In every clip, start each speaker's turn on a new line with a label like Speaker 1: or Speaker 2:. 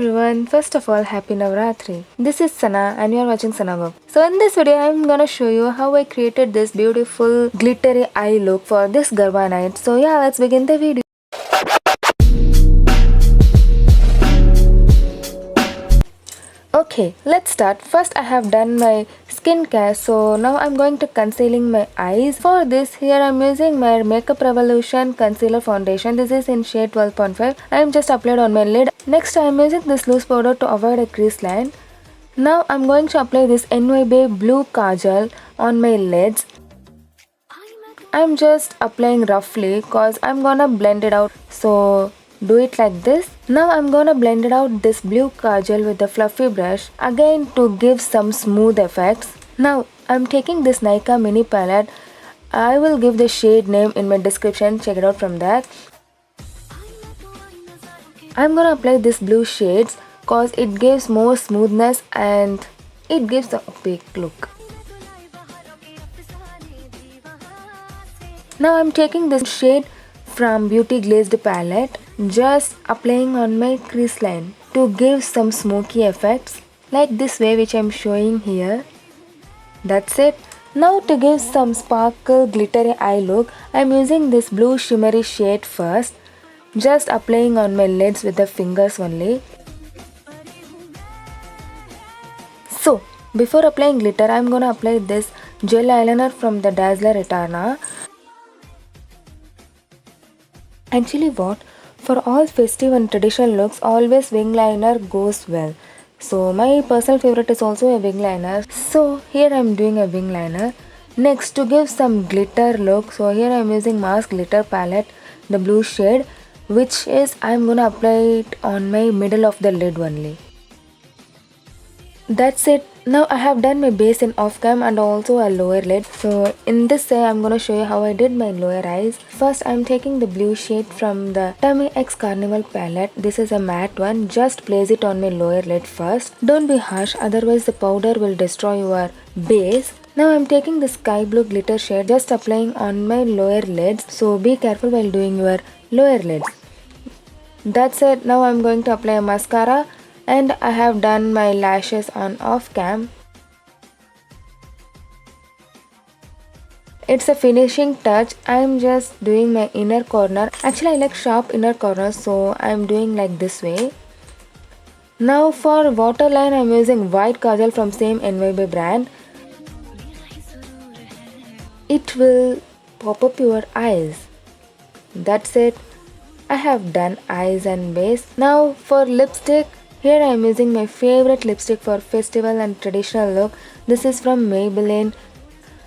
Speaker 1: everyone, first of all happy Navratri. This is Sana and you are watching Sana Bob. So in this video I am gonna show you how I created this beautiful glittery eye look for this Garba night. So yeah, let's begin the video. Okay, let's start. First I have done my skincare, so now I'm going to concealing my eyes. For this, here I'm using my Makeup Revolution concealer foundation. This is in shade 12.5. I am just applied on my lid. Next I am using this loose powder to avoid a crease line. Now I'm going to apply this NYB blue kajal on my lids. I'm just applying roughly cause I'm gonna blend it out. So do it like this. Now I'm gonna blend it out this blue kajal with the fluffy brush again to give some smooth effects. Now I'm taking this Nykaa mini palette. I will give the shade name in my description, check it out from there. I'm gonna apply this blue shades cause it gives more smoothness and it gives the opaque look. Now I'm taking this shade from Beauty Glazed palette, just applying on my crease line to give some smoky effects like this way which I'm showing here. That's it. Now to give some sparkle glittery eye look, I'm using this blue shimmery shade first, just applying on my lids with the fingers only. So before applying glitter, I'm gonna apply this gel eyeliner from the Dazzler Eterna. Actually what? For all festive and traditional looks, always wing liner goes well. So my personal favorite is also a wing liner. So here I am doing a wing liner. Next, to give some glitter look, so here I am using Mars Glitter palette, the blue shade, which is I am gonna apply it on my middle of the lid only. That's it. Now I have done my base in off cam and also a lower lid. So in this way I'm gonna show you how I did my lower eyes. First I'm taking the blue shade from the Tummy X Carnival palette. This is a matte one. Just place it on my lower lid first. Don't be harsh, otherwise the powder will destroy your base. Now I'm taking the sky blue glitter shade, just applying on my lower lids. So be careful while doing your lower lids. That's it. Now I'm going to apply a mascara. And I have done my lashes on off cam. It's a finishing touch. I'm just doing my inner corner. Actually I like sharp inner corners, so I'm doing like this way. Now for waterline I'm using white kajal from same NYB brand. It will pop up your eyes. That's it. I have done eyes and base. Now for lipstick, here I am using my favorite lipstick for festival and traditional look. This is from Maybelline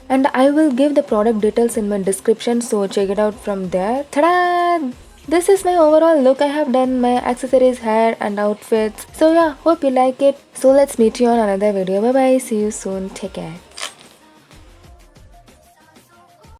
Speaker 1: and I will give the product details in my description, so check it out from there. Ta-da! This is my overall look. I have done my accessories, hair and outfits. So yeah, hope you like it. So let's meet you on another video. Bye bye. See you soon. Take care.